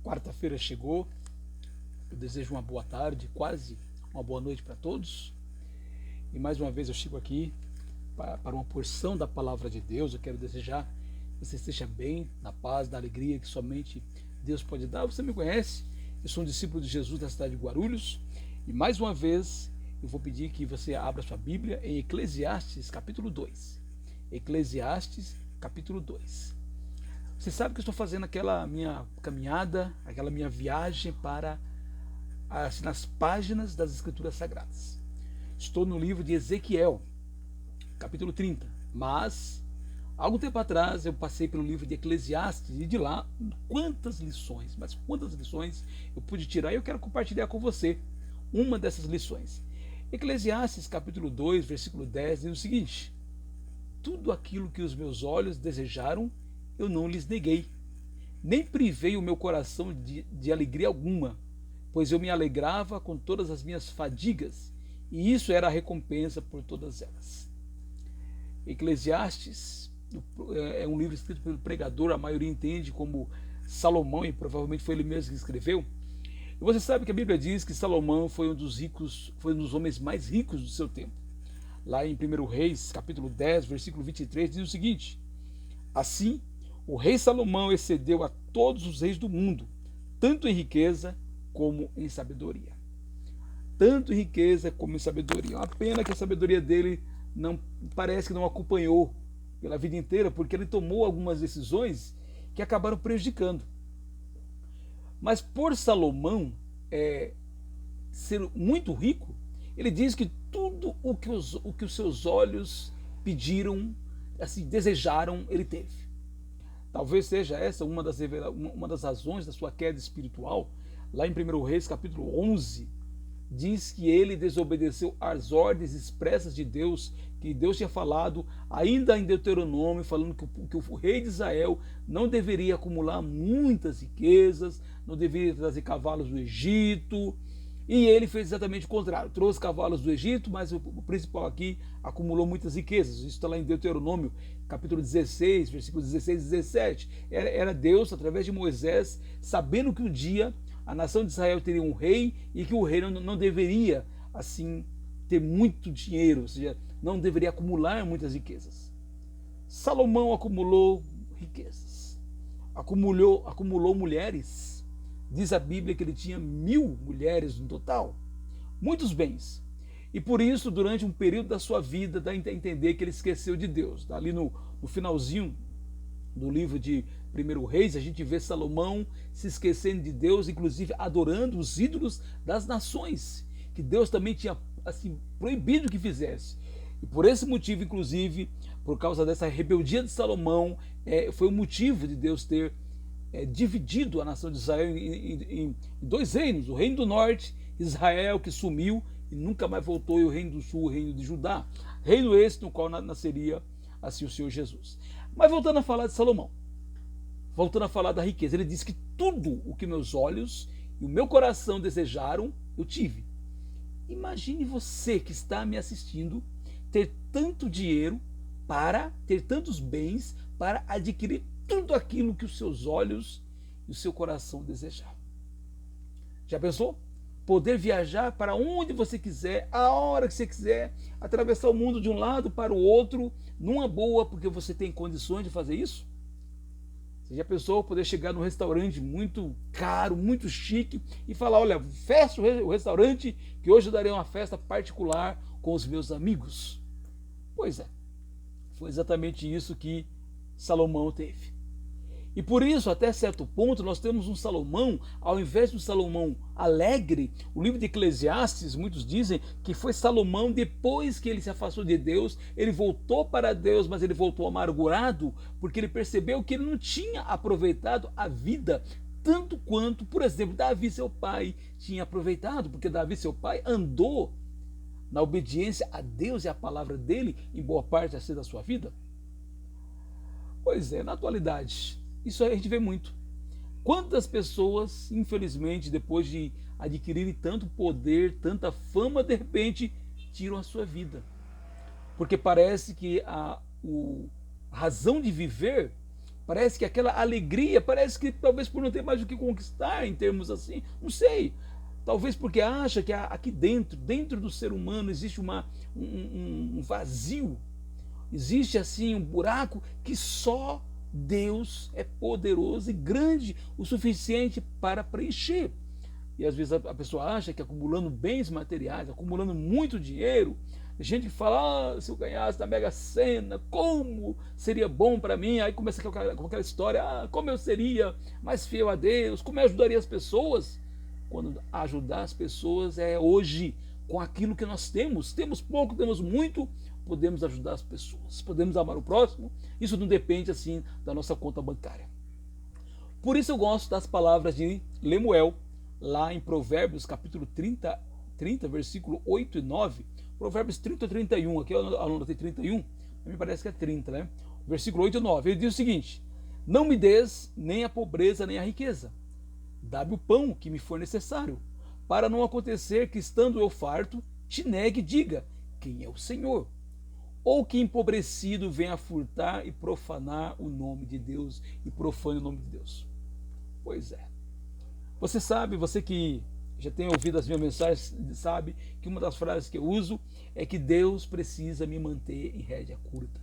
Quarta-feira chegou, eu desejo uma boa tarde, quase uma boa noite para todos. E mais uma vez eu chego aqui para uma porção da palavra de Deus. Eu quero desejar que você esteja bem, na paz, na alegria que somente Deus pode dar. Você me conhece, eu sou um discípulo de Jesus da cidade de Guarulhos. E mais uma vez eu vou pedir que você abra sua Bíblia em Eclesiastes capítulo 2. Eclesiastes capítulo 2. Você sabe que eu estou fazendo aquela minha caminhada, aquela minha viagem para assim, nas páginas das Escrituras Sagradas. Estou no livro de Ezequiel, capítulo 30. Mas, algum tempo atrás, eu passei pelo livro de Eclesiastes e de lá, quantas lições eu pude tirar e eu quero compartilhar com você uma dessas lições. Eclesiastes, capítulo 2, versículo 10, diz o seguinte: tudo aquilo que os meus olhos desejaram, eu não lhes neguei, nem privei o meu coração de alegria alguma, pois eu me alegrava com todas as minhas fadigas, e isso era a recompensa por todas elas. Eclesiastes é um livro escrito pelo pregador, a maioria entende como Salomão, e provavelmente foi ele mesmo que escreveu. E você sabe que a Bíblia diz que Salomão foi um dos ricos, foi um dos homens mais ricos do seu tempo. Lá em 1 Reis, capítulo 10, versículo 23, diz o seguinte: assim, o rei Salomão excedeu a todos os reis do mundo, tanto em riqueza como em sabedoria. Tanto em riqueza como em sabedoria. Uma pena que a sabedoria dele parece que não acompanhou pela vida inteira, porque ele tomou algumas decisões que acabaram prejudicando. Mas por Salomão ser muito rico, ele diz que tudo o que os seus olhos pediram, assim, desejaram, ele teve. Talvez seja essa uma das razões da sua queda espiritual. Lá em 1 Reis, capítulo 11, diz que ele desobedeceu às ordens expressas de Deus, que Deus tinha falado, ainda em Deuteronômio, falando que o rei de Israel não deveria acumular muitas riquezas, não deveria trazer cavalos do Egito, e ele fez exatamente o contrário, trouxe cavalos do Egito, mas o principal aqui acumulou muitas riquezas. Isso está lá em Deuteronômio, capítulo 16, versículos 16 e 17. Era Deus, através de Moisés, sabendo que um dia a nação de Israel teria um rei e que o rei não deveria, assim, ter muito dinheiro, ou seja, não deveria acumular muitas riquezas. Salomão acumulou riquezas, acumulou mulheres. Diz a Bíblia que ele tinha 1000 mulheres no total, muitos bens. E por isso, durante um período da sua vida, dá a entender que ele esqueceu de Deus. Ali no finalzinho do livro de 1 Reis, a gente vê Salomão se esquecendo de Deus, inclusive adorando os ídolos das nações, que Deus também tinha assim, proibido que fizesse. E por esse motivo, inclusive, por causa dessa rebeldia de Salomão, foi o motivo de Deus ter dividido a nação de Israel em dois reinos: o reino do norte, Israel, que sumiu e nunca mais voltou, e o reino do sul, o reino de Judá, reino esse no qual nasceria assim o Senhor Jesus. Mas voltando a falar de Salomão, voltando a falar da riqueza, ele diz que tudo o que meus olhos e o meu coração desejaram, eu tive. Imagine você que está me assistindo ter tanto dinheiro, para ter tantos bens, para adquirir tudo aquilo que os seus olhos e o seu coração desejavam. Já pensou? Poder viajar para onde você quiser, a hora que você quiser, atravessar o mundo de um lado para o outro, numa boa, porque você tem condições de fazer isso? Você já pensou poder chegar num restaurante muito caro, muito chique, e falar: olha, fecha o restaurante, que hoje eu darei uma festa particular com os meus amigos? Pois é, foi exatamente isso que Salomão teve. E por isso, até certo ponto, nós temos um Salomão, ao invés de um Salomão alegre. O livro de Eclesiastes, muitos dizem que foi Salomão, depois que ele se afastou de Deus, ele voltou para Deus, mas ele voltou amargurado, porque ele percebeu que ele não tinha aproveitado a vida tanto quanto, por exemplo, Davi, seu pai, tinha aproveitado, porque Davi, seu pai, andou na obediência a Deus e à palavra dele em boa parte assim da sua vida. Pois é, na atualidade, isso a gente vê muito. Quantas pessoas, infelizmente, depois de adquirirem tanto poder, tanta fama, de repente tiram a sua vida? Porque parece que a razão de viver Parece que aquela alegria, parece que talvez por não ter mais o que conquistar em termos assim, não sei. Talvez porque acha que aqui dentro do ser humano existe um vazio, existe assim um buraco que só Deus é poderoso e grande o suficiente para preencher. E às vezes a pessoa acha que acumulando bens materiais, acumulando muito dinheiro, tem gente que fala, se eu ganhasse na Mega Sena, como seria bom para mim? Aí começa com aquela história, como eu seria mais fiel a Deus, como eu ajudaria as pessoas? Quando ajudar as pessoas é hoje, com aquilo que nós temos. Temos pouco, temos muito, podemos ajudar as pessoas, podemos amar o próximo. Isso não depende assim da nossa conta bancária. Por isso eu gosto das palavras de Lemuel, lá em Provérbios capítulo 30, versículo 8 e 9. Provérbios 30 e 31, aqui eu anotei 31, me parece que é 30, né? Versículo 8 e 9, ele diz o seguinte: não me des nem a pobreza nem a riqueza, dá-me o pão que me for necessário, para não acontecer que, estando eu farto, te negue e diga, quem é o Senhor? Ou que empobrecido venha furtar e profanar o nome de Deus, e profane o nome de Deus. Pois é. Você sabe, você que já tem ouvido as minhas mensagens, sabe que uma das frases que eu uso é que Deus precisa me manter em rédea curta.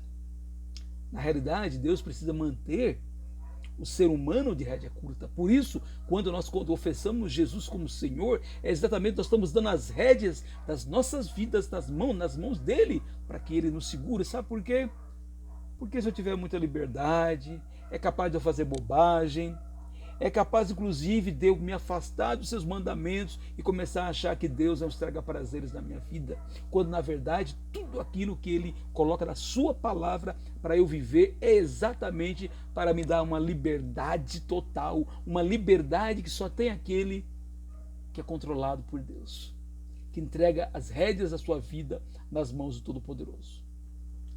Na realidade, Deus precisa manter o ser humano de rédea curta. Por isso, quando confessamos Jesus como Senhor, é exatamente nós estamos dando as rédeas das nossas vidas nas mãos dele, para que ele nos segure. Sabe por quê? Porque se eu tiver muita liberdade, é capaz de eu fazer bobagem, é capaz, inclusive, de eu me afastar dos seus mandamentos e começar a achar que Deus é um estraga-prazeres na minha vida, quando, na verdade, tudo aquilo que Ele coloca na sua palavra para eu viver é exatamente para me dar uma liberdade total, uma liberdade que só tem aquele que é controlado por Deus, que entrega as rédeas da sua vida nas mãos do Todo-Poderoso.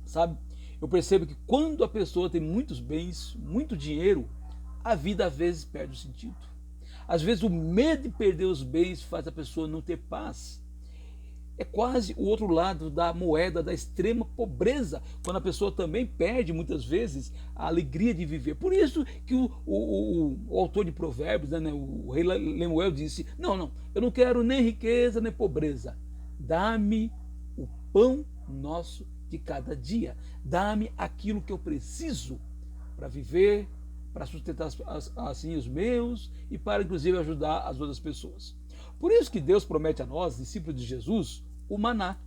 Sabe? Eu percebo que quando a pessoa tem muitos bens, muito dinheiro, a vida às vezes perde o sentido. Às vezes o medo de perder os bens faz a pessoa não ter paz. É quase o outro lado da moeda da extrema pobreza, quando a pessoa também perde muitas vezes a alegria de viver. Por isso que o autor de Provérbios, né, o rei Lemuel disse, não, eu não quero nem riqueza nem pobreza. Dá-me o pão nosso de cada dia. Dá-me aquilo que eu preciso para viver, para sustentar assim os meus e para inclusive ajudar as outras pessoas. Por isso que Deus promete a nós, discípulos de Jesus, o maná.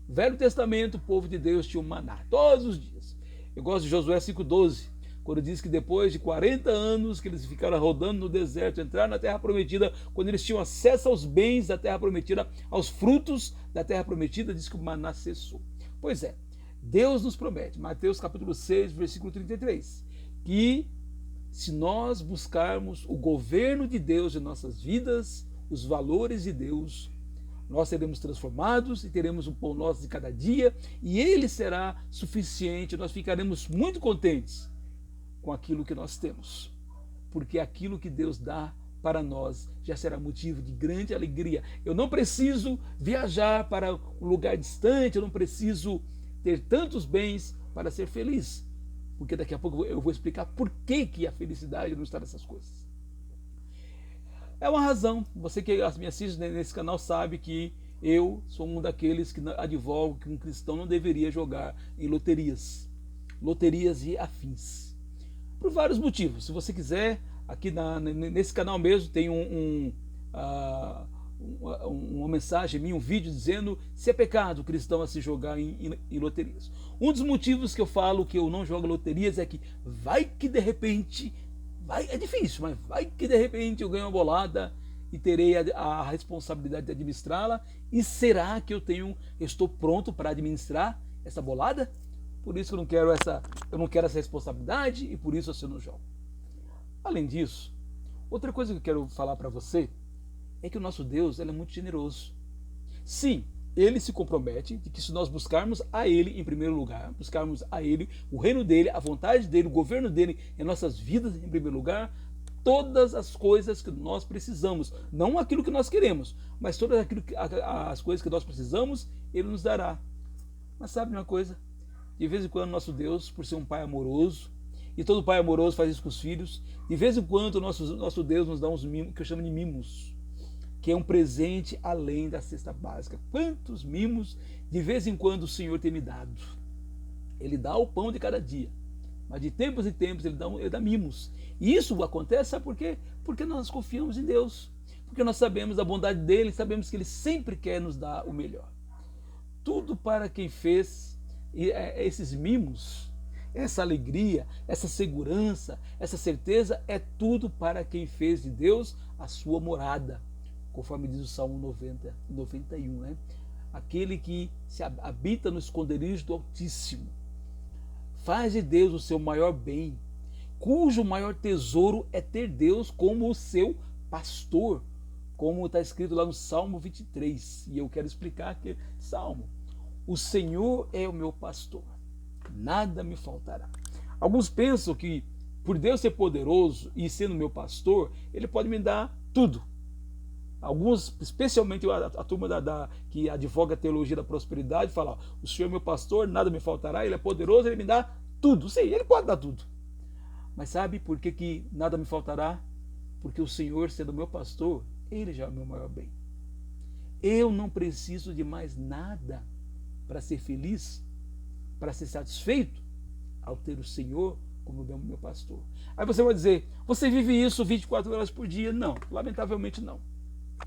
Velho Testamento, o povo de Deus tinha o maná todos os dias. Eu gosto de Josué 5,12, quando diz que depois de 40 anos que eles ficaram rodando no deserto, entraram na terra prometida, quando eles tinham acesso aos bens da terra prometida, aos frutos da terra prometida, diz que o maná cessou. Pois é, Deus nos promete, Mateus capítulo 6, versículo 33, que se nós buscarmos o governo de Deus em nossas vidas, os valores de Deus, nós seremos transformados e teremos um pão nosso de cada dia, e ele será suficiente, nós ficaremos muito contentes com aquilo que nós temos, porque aquilo que Deus dá para nós já será motivo de grande alegria. Eu não preciso viajar para um lugar distante, eu não preciso ter tantos bens para ser feliz, porque daqui a pouco eu vou explicar por que a felicidade não está nessas coisas. É uma razão, você que me assiste nesse canal sabe que eu sou um daqueles que advogo que um cristão não deveria jogar em loterias e afins, por vários motivos. Se você quiser, aqui nesse canal mesmo tem uma mensagem minha, um vídeo dizendo se é pecado o cristão a se jogar em loterias. Um dos motivos que eu falo que eu não jogo loterias é que vai que de repente, é difícil, mas vai que de repente eu ganho uma bolada e terei a responsabilidade de administrá-la, e será que eu estou pronto para administrar essa bolada? Por isso que eu não quero essa responsabilidade e por isso eu não jogo. Além disso, outra coisa que eu quero falar para você é que o nosso Deus é muito generoso. Sim, ele se compromete de que se nós buscarmos a ele em primeiro lugar, buscarmos a ele, o reino dele, a vontade dele, o governo dele em nossas vidas em primeiro lugar, todas as coisas que nós precisamos, não aquilo que nós queremos, mas todas as coisas que nós precisamos, ele nos dará. Mas sabe uma coisa? De vez em quando nosso Deus, por ser um pai amoroso, E todo pai amoroso faz isso com os filhos. De vez em quando, nosso Deus nos dá uns mimos, que eu chamo de mimos, que é um presente além da cesta básica. Quantos mimos de vez em quando o Senhor tem me dado? Ele dá o pão de cada dia, mas de tempos em tempos ele dá mimos. E isso acontece, sabe por quê? Porque nós confiamos em Deus, porque nós sabemos da bondade dele, sabemos que ele sempre quer nos dar o melhor. Tudo para quem fez esses mimos, essa alegria, essa segurança, essa certeza, é tudo para quem fez de Deus a sua morada, conforme diz o Salmo 91, né? Aquele que se habita no esconderijo do Altíssimo, faz de Deus o seu maior bem, cujo maior tesouro é ter Deus como o seu pastor, como está escrito lá no Salmo 23. E eu quero explicar aqui, Salmo: o Senhor é o meu pastor, nada me faltará. Alguns pensam que por Deus ser poderoso e sendo meu pastor, ele pode me dar tudo. Alguns, especialmente a turma que advoga a teologia da prosperidade, fala: o Senhor é meu pastor, nada me faltará, ele é poderoso, ele me dá tudo. Sim, ele pode dar tudo. Mas sabe por que nada me faltará? Porque o Senhor, sendo meu pastor, ele já é o meu maior bem. Eu não preciso de mais nada para ser feliz, para ser satisfeito, ao ter o Senhor como meu pastor. Aí você vai dizer: você vive isso 24 horas por dia? Não, lamentavelmente não.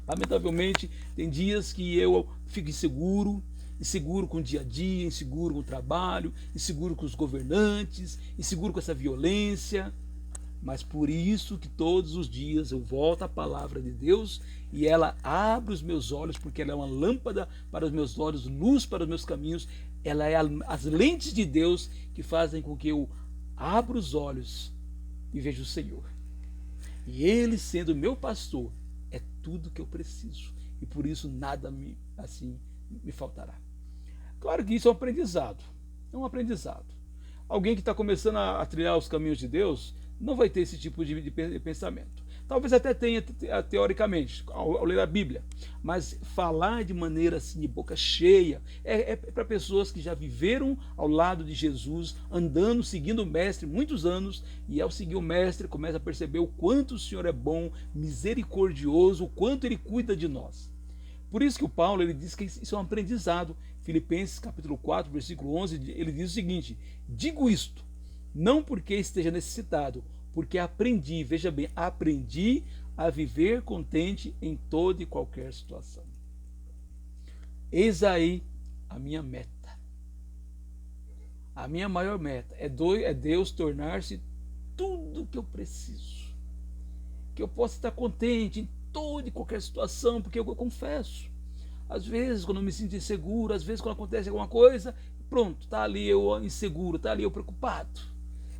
Lamentavelmente, tem dias que eu fico inseguro com o dia a dia, inseguro com o trabalho, inseguro com os governantes, inseguro com essa violência. Mas por isso que todos os dias eu volto à palavra de Deus e ela abre os meus olhos, porque ela é uma lâmpada para os meus olhos, luz para os meus caminhos. Ela é as lentes de Deus que fazem com que eu abra os olhos e veja o Senhor. E Ele, sendo meu pastor, é tudo que eu preciso. E por isso nada me faltará. Claro que isso é um aprendizado. É um aprendizado. Alguém que está começando a trilhar os caminhos de Deus não vai ter esse tipo de pensamento. Talvez até tenha teoricamente, ao ler a Bíblia. Mas falar de maneira assim, de boca cheia, é para pessoas que já viveram ao lado de Jesus, andando, seguindo o Mestre muitos anos, e ao seguir o Mestre começa a perceber o quanto o Senhor é bom, misericordioso, o quanto Ele cuida de nós. Por isso que o Paulo ele diz que isso é um aprendizado. Filipenses capítulo 4, versículo 11, ele diz o seguinte: digo isto, não porque esteja necessitado, porque aprendi, veja bem, aprendi a viver contente em toda e qualquer situação. Eis aí a minha meta. A minha maior meta é Deus tornar-se tudo o que eu preciso. Que eu possa estar contente em toda e qualquer situação, porque eu confesso. Às vezes, quando eu me sinto inseguro, às vezes, quando acontece alguma coisa, pronto, está ali eu inseguro, está ali eu preocupado.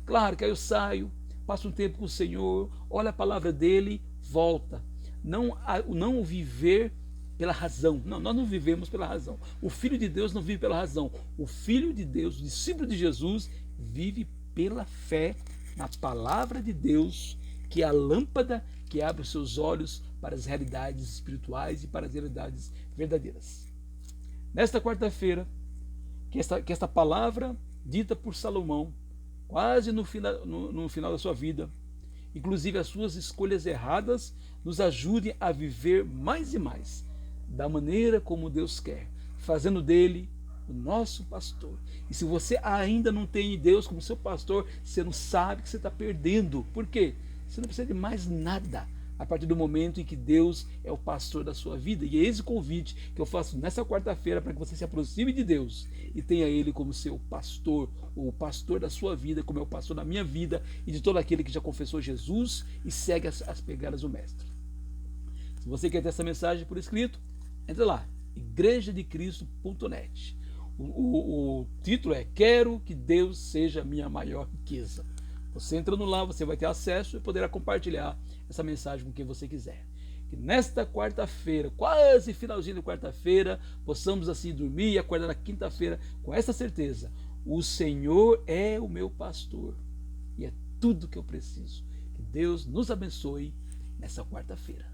Claro que aí eu saio, passo um tempo com o Senhor, olha a palavra dele, volta. Não viver pela razão. Não, nós não vivemos pela razão. O Filho de Deus não vive pela razão. O Filho de Deus, o discípulo de Jesus, vive pela fé na palavra de Deus, que é a lâmpada que abre os seus olhos para as realidades espirituais e para as realidades verdadeiras. Nesta quarta-feira, que esta palavra dita por Salomão, quase no final da sua vida, inclusive as suas escolhas erradas, nos ajudem a viver mais e mais da maneira como Deus quer, fazendo dele o nosso pastor. E se você ainda não tem Deus como seu pastor, você não sabe que você está perdendo. Por quê? Você não precisa de mais nada a partir do momento em que Deus é o pastor da sua vida. E é esse convite que eu faço nessa quarta-feira para que você se aproxime de Deus e tenha Ele como seu pastor, ou o pastor da sua vida, como é o pastor da minha vida e de todo aquele que já confessou Jesus e segue as pegadas do Mestre. Se você quer ter essa mensagem por escrito, entra lá, igrejadecristo.net. O título é Quero que Deus seja minha maior riqueza. Você entrando lá, você vai ter acesso e poderá compartilhar essa mensagem com quem você quiser. Que nesta quarta-feira, quase finalzinho de quarta-feira, possamos assim dormir e acordar na quinta-feira com essa certeza: o Senhor é o meu pastor e é tudo que eu preciso. Que Deus nos abençoe nessa quarta-feira.